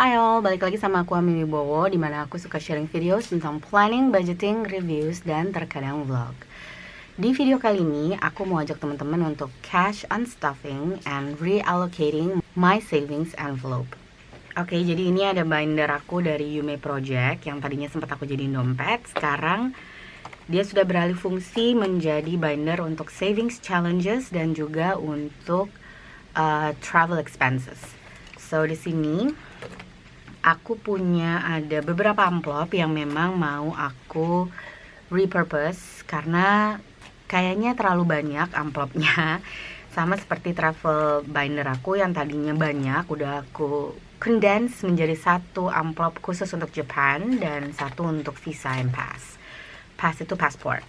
Hai all, balik lagi sama aku Ami Wibowo, dimana aku suka sharing videos tentang planning, budgeting, reviews, dan terkadang vlog. Di video kali ini, aku mau ajak teman-teman untuk cash unstuffing and reallocating my savings envelope. Oke, jadi ini ada binder aku dari Yume Project yang tadinya sempat aku jadiin dompet. Sekarang dia sudah beralih fungsi menjadi binder untuk savings challenges dan juga untuk travel expenses. So di sini aku punya ada beberapa amplop yang memang mau aku repurpose karena kayaknya terlalu banyak amplopnya. Sama seperti travel binder aku yang tadinya banyak, udah aku condense menjadi satu amplop khusus untuk Japan dan satu untuk visa and pass. Pass itu passport.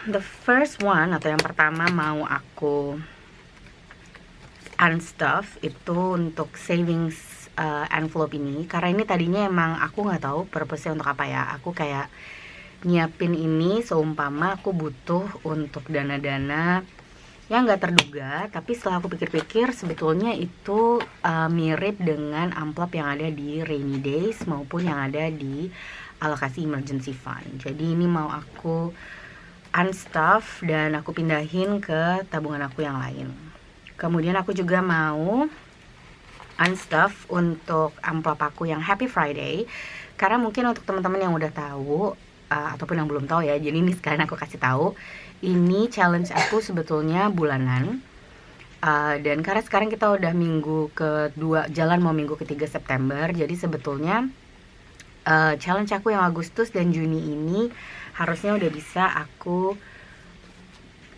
The first one atau yang pertama mau aku unstuff itu untuk savings envelope ini, karena ini tadinya emang aku nggak tahu purpose-nya untuk apa ya. Aku kayak nyiapin ini seumpama aku butuh untuk dana-dana yang nggak terduga, tapi setelah aku pikir-pikir sebetulnya itu mirip dengan amplop yang ada di rainy days maupun yang ada di alokasi emergency fund. Jadi ini mau aku unstuff dan aku pindahin ke tabungan aku yang lain. Kemudian aku juga mau unstuff untuk amplop aku yang Happy Friday, karena mungkin untuk teman-teman yang udah tahu ataupun yang belum tahu ya, jadi ini sekarang aku kasih tahu, ini challenge aku sebetulnya bulanan. Dan karena sekarang kita udah minggu kedua, jalan mau minggu ketiga September, jadi sebetulnya challenge aku yang Agustus dan Juni ini harusnya udah bisa aku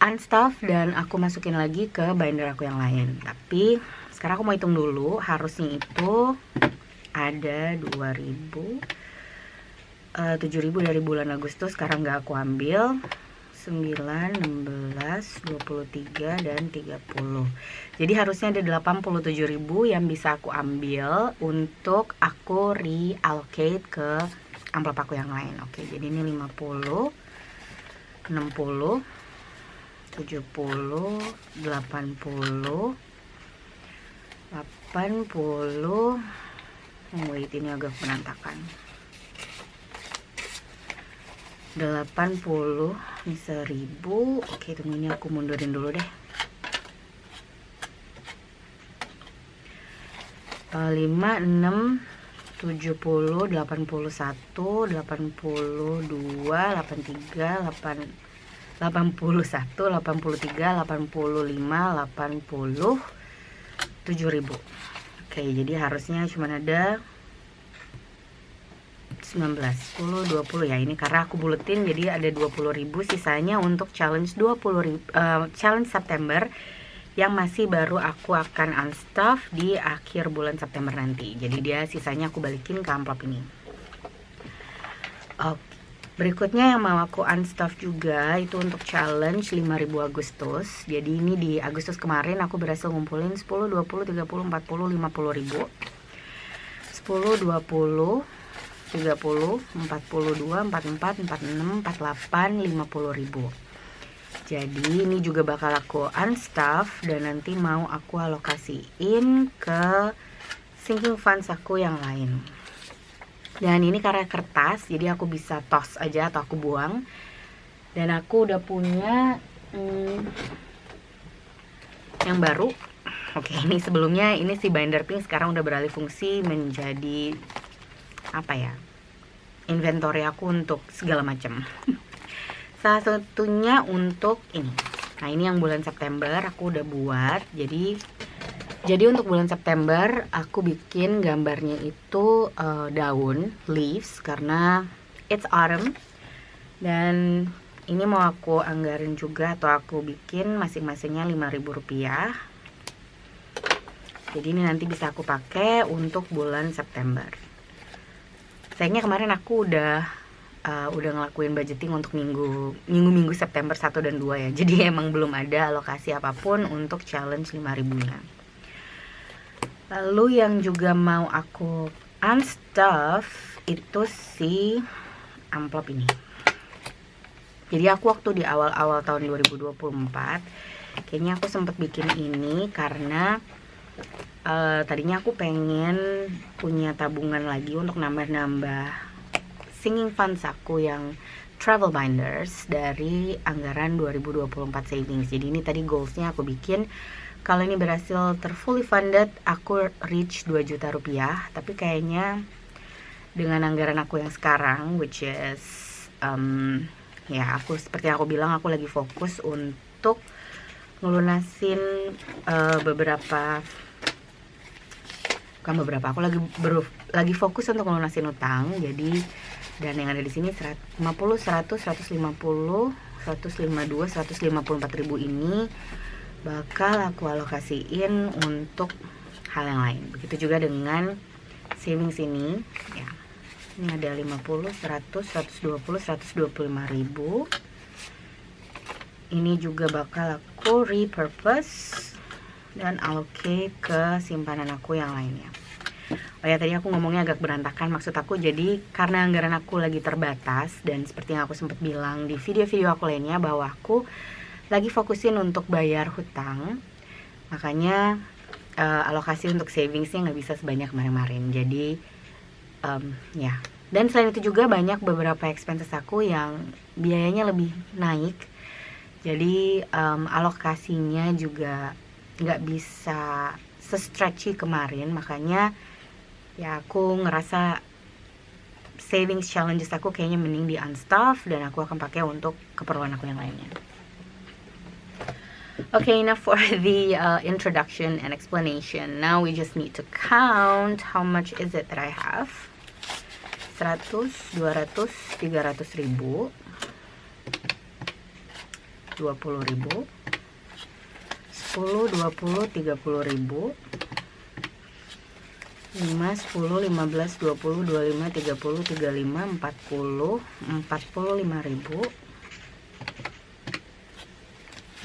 unstuff dan aku masukin lagi ke binder aku yang lain. Tapi sekarang aku mau hitung dulu, harusnya itu ada 7.000 dari bulan Agustus, sekarang nggak aku ambil. 9, 16, 23, dan 30. Jadi harusnya ada 87.000 yang bisa aku ambil untuk aku reallocate ke amplop aku yang lain. Oke, jadi ini 50, 60, 70, 80, 80. Wait, ini agak berantakan. 80, ini 1000. Oke, tunggu, ini aku mundurin dulu deh. 5, 6, 70, 81, 82, 83, 81, 83, 85, 80, 7.000. Oke, jadi harusnya cuma ada 19, 10, 20 ya. Ini karena aku buletin jadi ada 20.000 sisanya untuk challenge 20.000 challenge September yang masih baru aku akan unstuff di akhir bulan September nanti. Jadi dia sisanya aku balikin ke amplop ini. Berikutnya yang mau aku unstuff juga itu untuk challenge 5.000 Agustus. Jadi ini di Agustus kemarin aku berhasil ngumpulin 10, 20, 30, 40, 50.000. 10, 20, 30, 42, 44, 46, 48, 50.000. Jadi ini juga bakal aku unstuff dan nanti mau aku alokasiin ke sinking funds aku yang lain. Dan ini karena kertas, jadi aku bisa toss aja atau aku buang. Dan aku udah punya yang baru. Oke, ini sebelumnya ini si binder pink sekarang udah beralih fungsi menjadi apa ya, inventory aku untuk segala macam. Salah satunya untuk ini. Nah, ini yang bulan September aku udah buat. Jadi untuk bulan September aku bikin gambarnya itu daun, leaves, karena it's autumn. Dan ini mau aku anggarin juga atau aku bikin masing-masingnya 5.000 rupiah. Jadi ini nanti bisa aku pakai untuk bulan September. Sayangnya kemarin aku udah ngelakuin budgeting untuk minggu September 1 dan 2 ya. Jadi emang belum ada alokasi apapun untuk challenge 5.000-nya. Lalu yang juga mau aku unstuff itu si amplop ini. Jadi aku waktu di awal-awal tahun 2024 kayaknya aku sempat bikin ini karena tadinya aku pengen punya tabungan lagi untuk nambah-nambah sinking funds aku yang travel binders dari anggaran 2024 savings. Jadi ini tadi goalsnya aku bikin. Kalau ini berhasil fully funded, aku reach 2 juta rupiah. Tapi kayaknya dengan anggaran aku yang sekarang, which is ya aku seperti yang aku bilang, aku lagi fokus untuk ngelunasin aku lagi fokus untuk ngelunasin utang. Jadi dan yang ada di sini 150, 100, 150, 152, 154 ribu ini bakal aku alokasiin untuk hal yang lain. Begitu juga dengan savings ini ya. Ini ada 50, 100, 120, 125 ribu. Ini juga bakal aku repurpose dan allocate ke simpanan aku yang lainnya. Oh ya, tadi aku ngomongnya agak berantakan. Maksud aku jadi karena anggaran aku lagi terbatas, dan seperti yang aku sempat bilang di video-video aku lainnya bahwa aku lagi fokusin untuk bayar hutang, makanya alokasi untuk savingsnya nggak bisa sebanyak kemarin-kemarin. Jadi ya, dan selain itu juga banyak beberapa expenses aku yang biayanya lebih naik. Jadi alokasinya juga nggak bisa se-stretchy kemarin, makanya ya aku ngerasa savings challenges aku kayaknya mending di unstuff, dan aku akan pakai untuk keperluan aku yang lainnya. Okay, enough for the introduction and explanation. Now we just need to count how much is it that I have. 100, 200, 300 ribu, 20 ribu, 10, 20, 30 ribu, 5, 10, 15, 20, 25, 30, 35, 40, 45 ribu,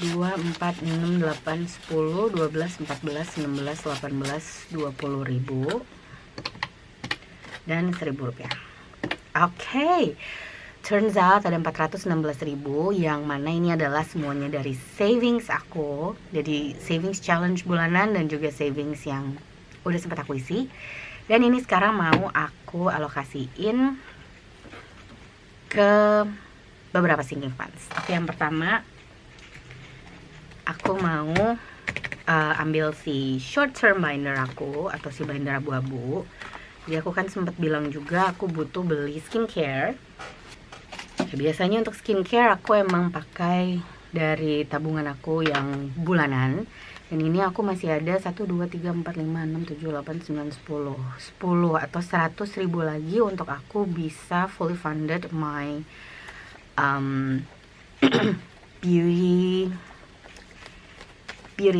2, 4, 6, 8, 10, 12, 14, 16, 18, 20 ribu, dan 1000 rupiah. Okay, turns out ada 416 ribu, yang mana ini adalah semuanya dari savings aku. Jadi savings challenge bulanan dan juga savings yang udah sempat aku isi. Dan ini sekarang mau aku alokasiin ke beberapa sinking funds. Oke, yang pertama aku mau ambil si short term binder aku, atau si binder abu-abu. Jadi aku kan sempat bilang juga aku butuh beli skincare. Ya, biasanya untuk skincare aku emang pakai dari tabungan aku yang bulanan. Dan ini aku masih ada 1, 2, 3, 4, 5, 6, 7, 8, 9, 10 atau 100 ribu lagi untuk aku bisa fully funded my beauty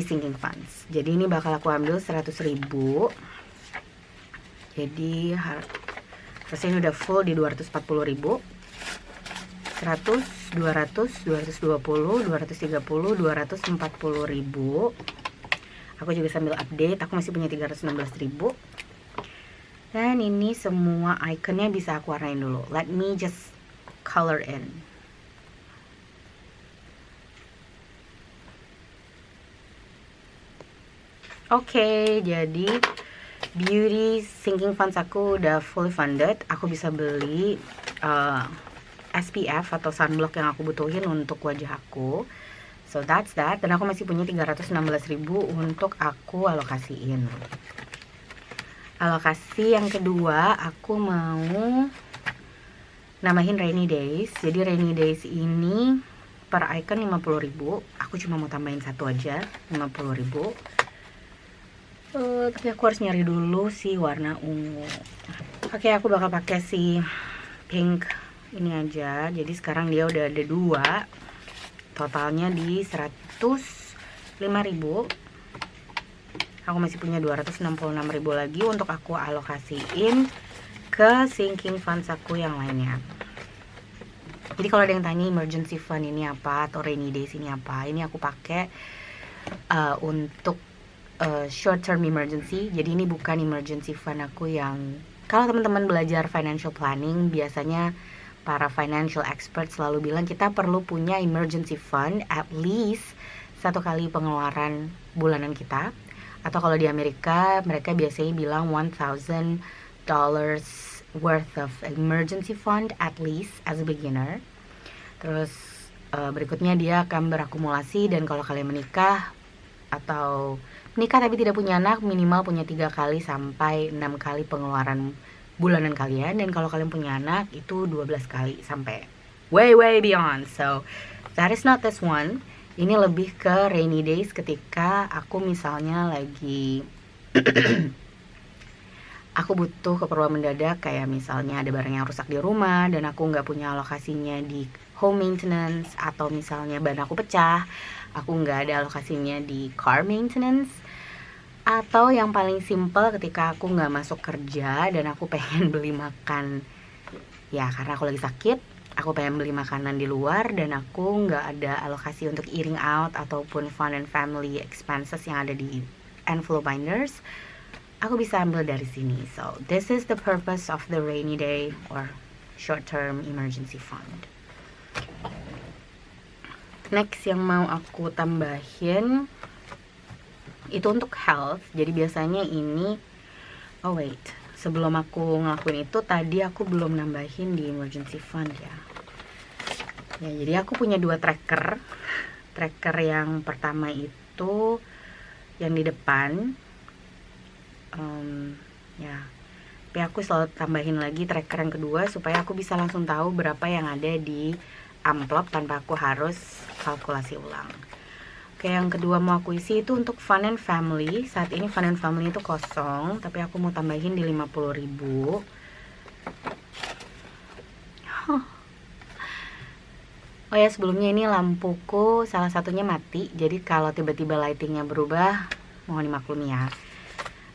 sinking funds. Jadi ini bakal aku ambil 100 ribu. Jadi harusnya udah full di 240 ribu. 100, 200, 220, 230, 240 ribu. Aku juga sambil update, aku masih punya 316 ribu. Dan ini semua iconnya bisa aku warnain dulu. Let me just color in. Oke, jadi beauty sinking funds aku udah fully funded. Aku bisa beli SPF atau sunblock yang aku butuhin untuk wajah aku. So that's that. Dan aku masih punya 316 ribu untuk aku alokasiin. Alokasi yang kedua, aku mau nambahin rainy days. Jadi rainy days ini per icon 50 ribu. Aku cuma mau tambahin satu aja, 50 ribu. Tapi aku harus nyari dulu si warna ungu. Oke, aku bakal pakai si pink ini aja. Jadi sekarang dia udah ada 2, totalnya di 105 ribu. Aku masih punya 266 ribu lagi untuk aku alokasiin ke sinking funds aku yang lainnya. Jadi kalau ada yang tanya emergency fund ini apa atau rainy days ini apa, ini aku pakai untuk short term emergency. Jadi ini bukan emergency fund aku yang, kalau teman-teman belajar financial planning, biasanya para financial expert selalu bilang kita perlu punya emergency fund at least 1 kali pengeluaran bulanan kita, Atau kalau di Amerika mereka biasanya bilang $1,000 worth of emergency fund at least as a beginner. Terus berikutnya dia akan berakumulasi, dan kalau kalian menikah atau menikah tapi tidak punya anak, minimal punya 3 kali sampai 6 kali pengeluaran bulanan kalian, dan kalau kalian punya anak itu 12 kali sampai way beyond. So that is not this one. Ini lebih ke rainy days, ketika aku misalnya lagi aku butuh keperluan mendadak, kayak misalnya ada barang yang rusak di rumah dan aku nggak punya alokasinya di home maintenance, atau misalnya ban aku pecah, aku nggak ada alokasinya di car maintenance, atau yang paling simple ketika aku nggak masuk kerja dan aku pengen beli makan, ya karena aku lagi sakit, aku pengen beli makanan di luar dan aku nggak ada alokasi untuk eating out ataupun fun and family expenses yang ada di envelope binders, aku bisa ambil dari sini. So this is the purpose of the rainy day or short term emergency fund. Next yang mau aku tambahin itu untuk health. Jadi biasanya ini, oh wait, sebelum aku ngelakuin itu tadi aku belum nambahin di emergency fund ya. Ya, jadi aku punya 2 tracker. Tracker yang pertama itu yang di depan, ya. Tapi aku selalu tambahin lagi tracker yang kedua supaya aku bisa langsung tahu berapa yang ada di amplop tanpa aku harus kalkulasi ulang. Oke, yang kedua mau aku isi itu untuk fun and family. Saat ini fun and family itu kosong, tapi aku mau tambahin di 50.000. Oh ya, sebelumnya ini lampuku salah satunya mati, jadi kalau tiba-tiba lightingnya berubah mohon dimaklumi ya.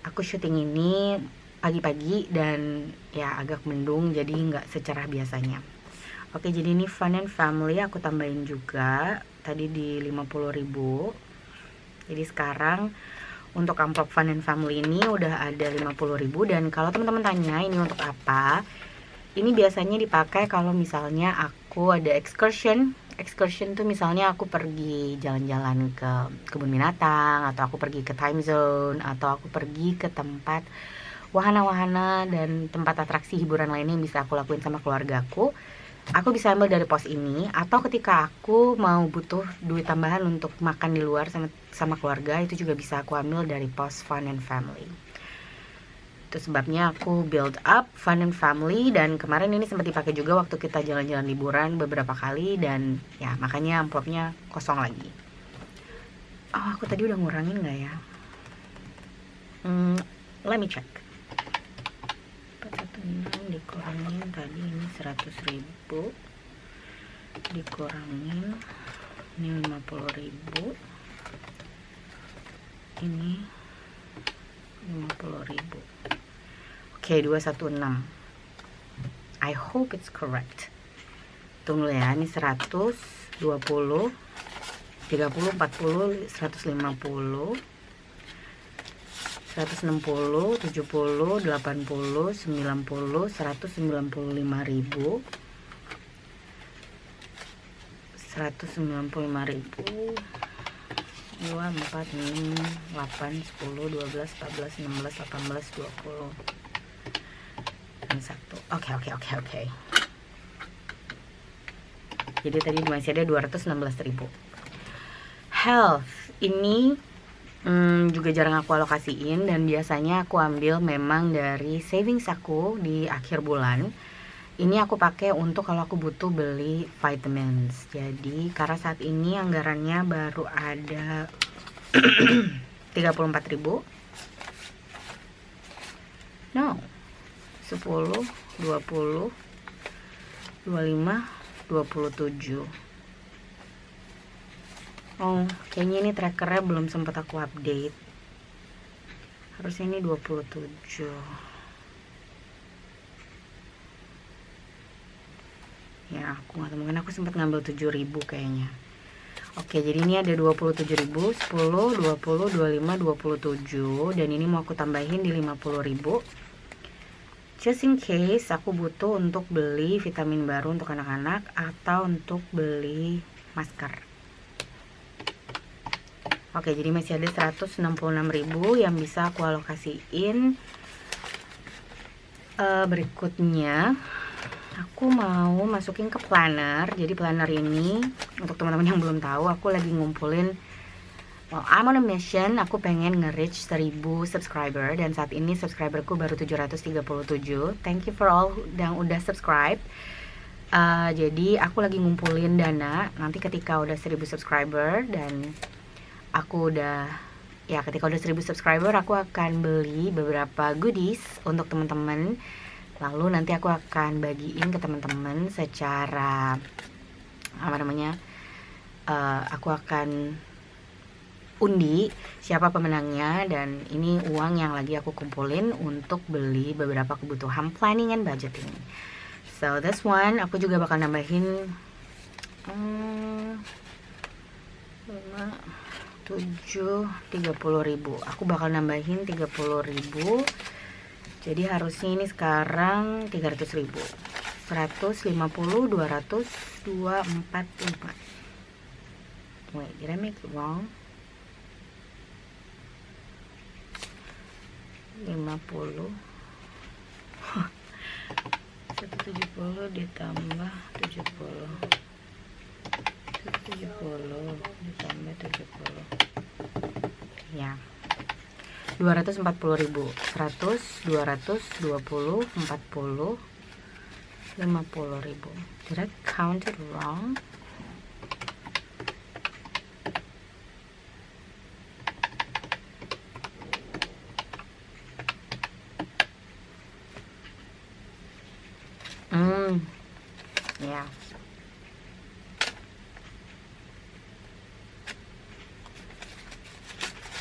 Aku syuting ini pagi-pagi dan ya agak mendung, jadi nggak secerah biasanya. Oke, jadi ini fun and family aku tambahin juga tadi di 50.000. Jadi sekarang untuk amplop fun and family ini udah ada 50.000, dan kalau teman-teman tanya ini untuk apa, ini biasanya dipakai kalau misalnya aku ada excursion. Excursion tuh misalnya aku pergi jalan-jalan ke kebun binatang, atau aku pergi ke time zone, atau aku pergi ke tempat wahana-wahana dan tempat atraksi hiburan lainnya yang bisa aku lakuin sama keluargaku. Aku bisa ambil dari pos ini, atau ketika aku mau butuh duit tambahan untuk makan di luar sama keluarga, itu juga bisa aku ambil dari pos fun and family. Itu sebabnya aku build up fun and family, dan kemarin ini sempat dipakai juga waktu kita jalan-jalan liburan beberapa kali, dan ya makanya amplopnya kosong lagi. Oh, aku tadi udah ngurangin nggak ya? Let me check. 416 dikurangin tadi ini 100.000, dikurangin ini 50.000, ini 50.000. Oke, 216. I hope it's correct. Tunggu ya, ini 100, 20, 30, 40, 150, 160, 70, 80, 90, 195.000, 195.000, 2, 4, 6, 8, 10, 12, 14, 16, 18, 20, dan 1. Oke. Jadi tadi masih ada 216.000. Health ini juga jarang aku alokasiin, dan biasanya aku ambil memang dari savings aku di akhir bulan. Ini aku pakai untuk kalau aku butuh beli vitamins. Jadi karena saat ini anggarannya baru ada 34.000. No. 10, 20, 25, 27. Oh, kayaknya ini trackernya belum sempat aku update. Harusnya ini 27. Ya, aku nggak tahu, mungkin aku sempat ngambil 7.000 kayaknya. Oke, jadi ini ada 27.000, 10, 20, 25, 27, dan ini mau aku tambahin di 50.000. Just in case aku butuh untuk beli vitamin baru untuk anak-anak atau untuk beli masker. Oke, jadi masih ada 166.000 yang bisa aku alokasiin. Berikutnya aku mau masukin ke planner. Jadi planner ini untuk teman-teman yang belum tahu, aku lagi ngumpulin, I'm on a mission. Aku pengen nge-reach 1000 subscriber, dan saat ini subscriberku baru 737. Thank you for all yang udah subscribe. Jadi aku lagi ngumpulin dana. Nanti ketika udah 1000 subscriber dan aku udah, ya ketika udah 1000 subscriber, aku akan beli beberapa goodies untuk teman-teman. Lalu nanti aku akan bagiin ke teman-teman secara aku akan undi siapa pemenangnya, dan ini uang yang lagi aku kumpulin untuk beli beberapa kebutuhan planning and budgeting. So this one aku juga bakal nambahin 30.000. Aku bakal nambahin 30.000. Jadi harusnya ini sekarang 300.000. 150, 200, 245. Wait, did I make it wrong? 50. 170 ditambah 70. 170 ditambah 70. Ya. 240.000. 100, 200, 20, 40, 50.000. Did I count it wrong? Ya.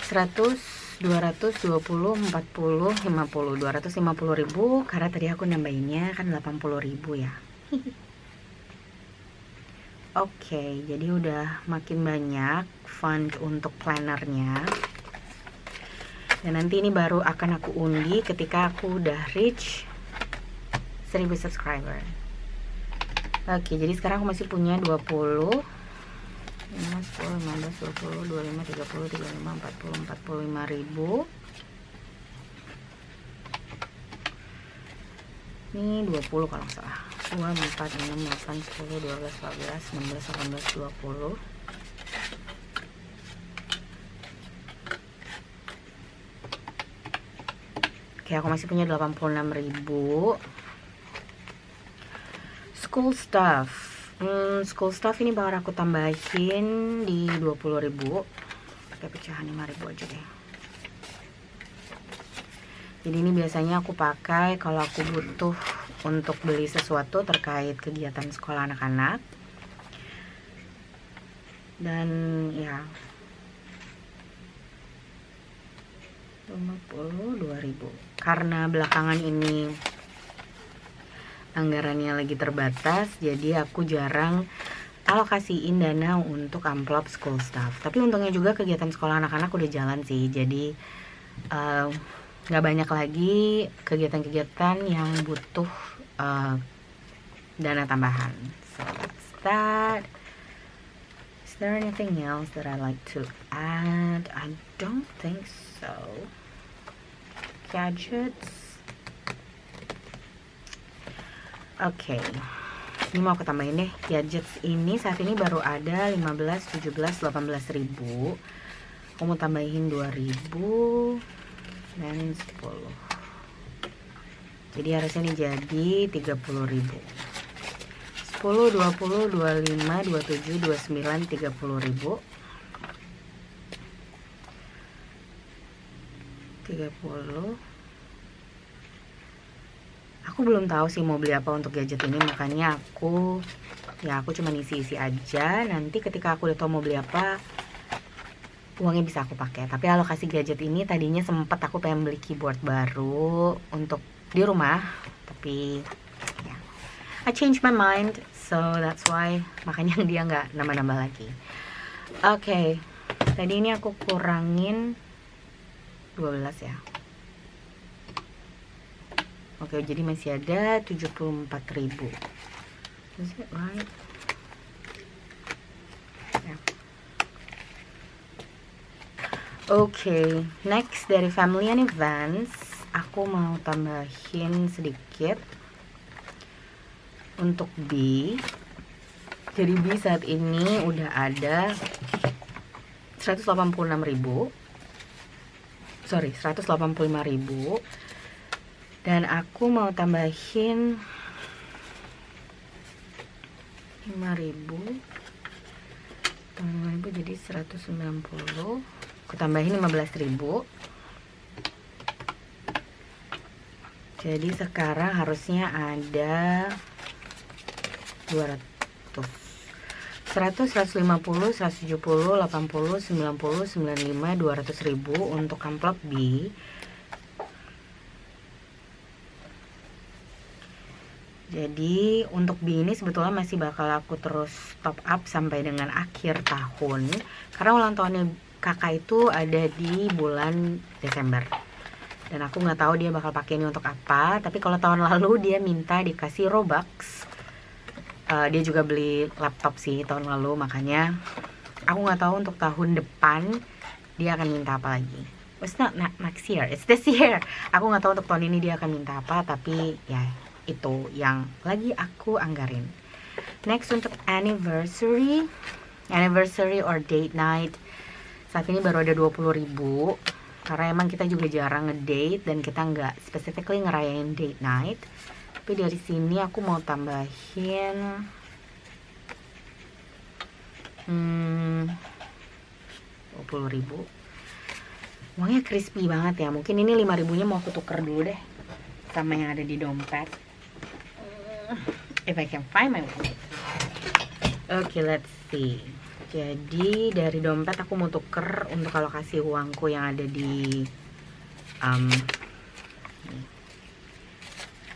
100, 220, 40, 50. 250.000 karena tadi aku nambahinnya kan 80.000 ya. Oke, jadi udah makin banyak fund untuk plannernya. Dan nanti ini baru akan aku undi ketika aku udah reach 1000 subscriber. Oke, jadi sekarang aku masih punya 20, 5, 10, 15, 20, 25, 30, 35, 40, 45.000. Ini 20 kalau nggak salah. 2, 4, 6, 8, 10, 12, 14, 16, 18, 20. Oke, aku masih punya 86.000. School stuff. School stuff ini bakal aku tambahin di 20.000. Pakai pecahan 5.000 aja deh. Jadi ini biasanya aku pakai kalau aku butuh untuk beli sesuatu terkait kegiatan sekolah anak-anak. Dan ya 52.000. Karena belakangan ini anggarannya lagi terbatas, jadi aku jarang alokasiin dana untuk amplop school stuff. Tapi untungnya juga kegiatan sekolah anak-anak udah jalan sih, jadi nggak banyak lagi kegiatan-kegiatan yang butuh dana tambahan. So that's that. Is there anything else that I like to add? I don't think so. Gadgets. Oke, ini mau aku tambahin deh. Gadgets ini saat ini baru ada 15, 17, 18.000. Aku mau tambahin 2.000 dan 10. Jadi harusnya ini jadi 30.000. 10, 20, 25, 27, 29, 30.000. 30. Aku belum tahu sih mau beli apa untuk gadget ini, makanya aku cuma isi-isi aja. Nanti ketika aku udah tahu mau beli apa, uangnya bisa aku pakai. Tapi alokasi gadget ini tadinya sempat aku pengen beli keyboard baru untuk di rumah, tapi ya, I changed my mind, so that's why makanya dia nggak nambah-nambah lagi. Oke, tadi ini aku kurangin 12 ya. Oke, jadi masih ada 74.000. Is it right? Ya. Oke, next dari family and events, aku mau tambahin sedikit untuk B. Jadi B saat ini udah ada 185.000. Dan aku mau tambahin 5.000 jadi 190. Aku tambahin 15.000. Jadi sekarang harusnya ada 200. 100, 150, 170, 80, 90, 95, 200.000 untuk amplop B. Jadi untuk B ini sebetulnya masih bakal aku terus top up sampai dengan akhir tahun, karena ulang tahunnya kakak itu ada di bulan Desember. Dan aku nggak tahu dia bakal pakai ini untuk apa. Tapi kalau tahun lalu dia minta dikasih Robux. Dia juga beli laptop sih tahun lalu, makanya aku nggak tahu untuk tahun depan dia akan minta apa lagi. It's not next year, it's this year. Aku nggak tahu untuk tahun ini dia akan minta apa, tapi ya itu yang lagi aku anggarin. Next untuk anniversary or date night, saat ini baru ada 20.000, karena emang kita juga jarang ngedate dan kita nggak specifically ngerayain date night. Tapi dari sini aku mau tambahin 20.000. Uangnya crispy banget ya. Mungkin ini 5.000-nya mau aku tuker dulu deh sama yang ada di dompet. If I can find my wallet. Okay, let's see. Jadi dari dompet aku mau tuker untuk alokasi uangku yang ada di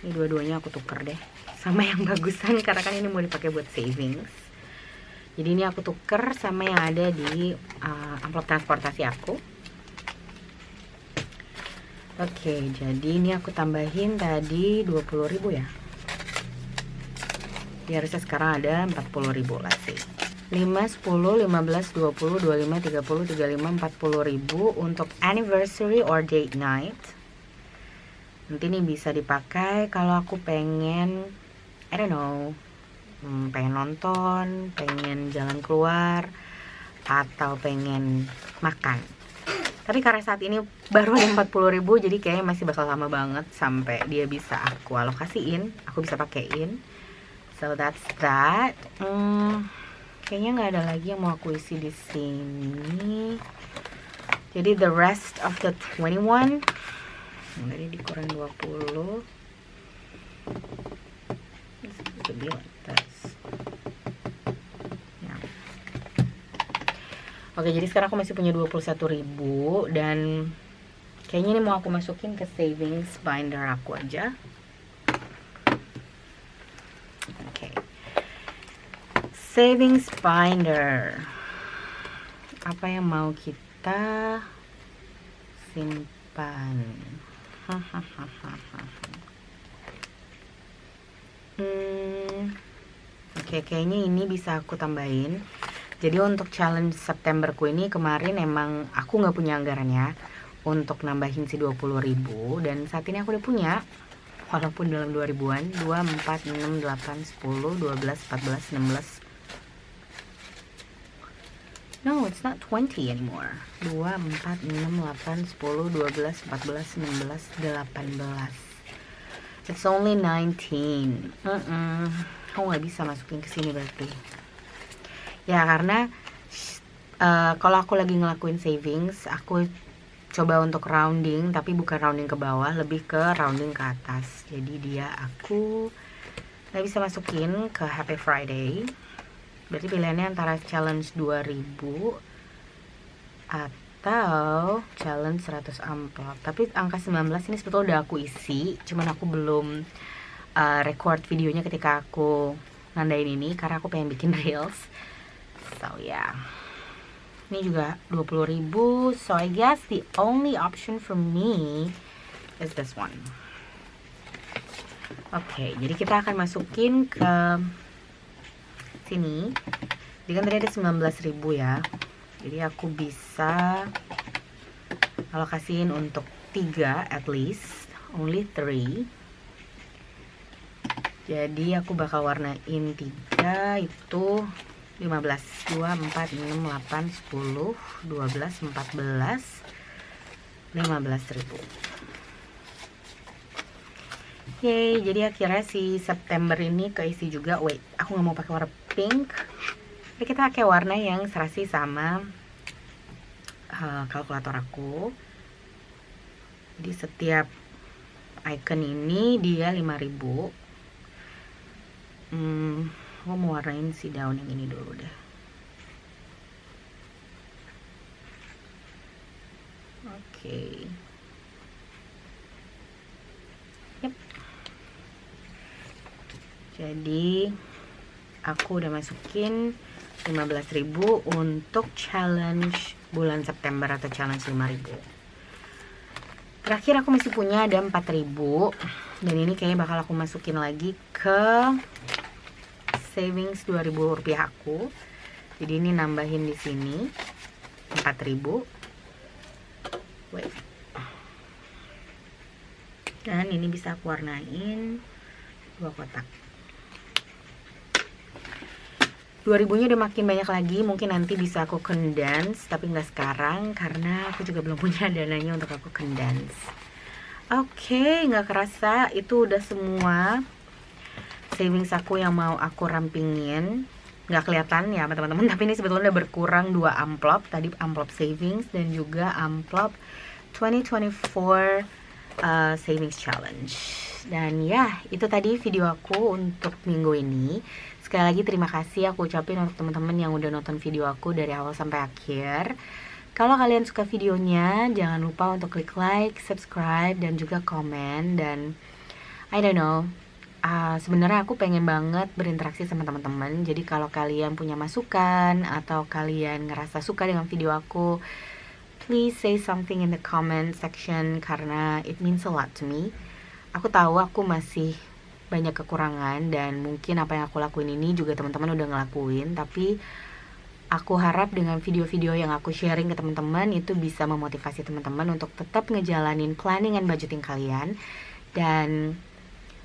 ini dua-duanya aku tuker deh sama yang bagusan, karena kan ini mau dipakai buat savings. Jadi ini aku tuker sama yang ada di amplop transportasi aku. Oke, jadi ini aku tambahin tadi 20.000 ya. Jadi harusnya sekarang ada 40.000 lah sih. 5, 10, 15, 20, 25, 30, 35, 40.000 untuk anniversary or date night. Nanti ini bisa dipakai kalau aku pengen, I don't know, pengen nonton, pengen jalan keluar, atau pengen makan. Tapi karena saat ini baru ada 40.000, jadi kayaknya masih bakal lama banget sampai dia bisa aku alokasiin, aku bisa pakein. So that's that. Kayaknya nggak ada lagi yang mau aku isi di sini. Jadi the rest of the 21 tadi dikurang 20. Ya. Oke, jadi sekarang aku masih punya 21.000 dan kayaknya ini mau aku masukin ke savings binder aku aja. Oke. Savings binder. Apa yang mau kita simpan? Oke, kayaknya ini bisa aku tambahin. Jadi untuk challenge Septemberku ini kemarin emang aku nggak punya anggarannya untuk nambahin si 20.000, dan saat ini aku udah punya, walaupun dalam 2000-an. 2, 4, 6, 8, 10, 12, 14, 16. No, it's not 20 anymore. 2, 4, 6, 8, 10, 12, 14, 16, 18. It's only 19. Aku nggak bisa masukin ke sini berarti. Ya karena kalau aku lagi ngelakuin savings, aku coba untuk rounding, tapi bukan rounding ke bawah, lebih ke rounding ke atas. Jadi aku nggak bisa masukin ke Happy Friday. Berarti pilihannya antara challenge 2000 atau challenge 100 amplop. Tapi angka 19 ini sebetulnya udah aku isi, cuman aku belum record videonya ketika aku nandain ini karena aku pengen bikin reels. So yeah, ini juga 20.000. So I guess the only option for me is this one. Oke, jadi kita akan masukin ke sini. Jadi kan tadi ada 19.000 ya. Jadi aku bisa alokasiin untuk 3 at least, only 3. Jadi aku bakal warnain 3 itu 15, 2, 4, 6, 8, 10, 12, 14, 15.000. Yeay, jadi akhirnya si September ini keisi juga. Wait, aku nggak mau pakai warna pink. Jadi kita pakai warna yang serasi sama kalkulator aku. Jadi setiap icon ini dia 5.000. Aku mau warnain si daun yang ini dulu deh. Oke. Yep. Jadi aku udah masukin 15.000 untuk challenge bulan September atau challenge 5.000. Terakhir aku masih punya ada 4.000, dan ini kayaknya bakal aku masukin lagi ke savings 2.000 rupiah aku. Jadi ini nambahin di sini 4.000. Wait. Dan ini bisa aku warnain 2 kotak. 2.000-nya udah makin banyak lagi, mungkin nanti bisa aku condense, tapi nggak sekarang karena aku juga belum punya dananya untuk aku condense. Oke, nggak kerasa itu udah semua savings aku yang mau aku rampingin. Nggak kelihatan ya teman-teman, tapi ini sebetulnya udah berkurang 2 amplop. Tadi amplop savings dan juga amplop 2024 savings challenge. Dan ya, itu tadi video aku untuk minggu ini. Sekali lagi terima kasih aku ucapin untuk teman-teman yang udah nonton video aku dari awal sampai akhir. Kalau kalian suka videonya, jangan lupa untuk klik like, subscribe, dan juga komen. Dan I don't know, sebenarnya aku pengen banget berinteraksi sama teman-teman. Jadi kalau kalian punya masukan atau kalian ngerasa suka dengan video aku, please say something in the comment section karena it means a lot to me. Aku tahu aku masih banyak kekurangan dan mungkin apa yang aku lakuin ini juga teman-teman udah ngelakuin, tapi aku harap dengan video-video yang aku sharing ke teman-teman itu bisa memotivasi teman-teman untuk tetap ngejalanin planning and budgeting kalian. Dan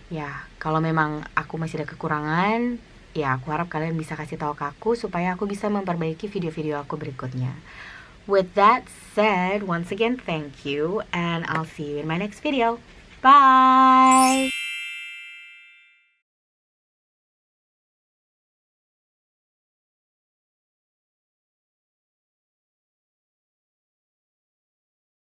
ya, kalau memang aku masih ada kekurangan, ya aku harap kalian bisa kasih tahu ke aku supaya aku bisa memperbaiki video-video aku berikutnya. With that said, once again thank you and I'll see you in my next video. Bye!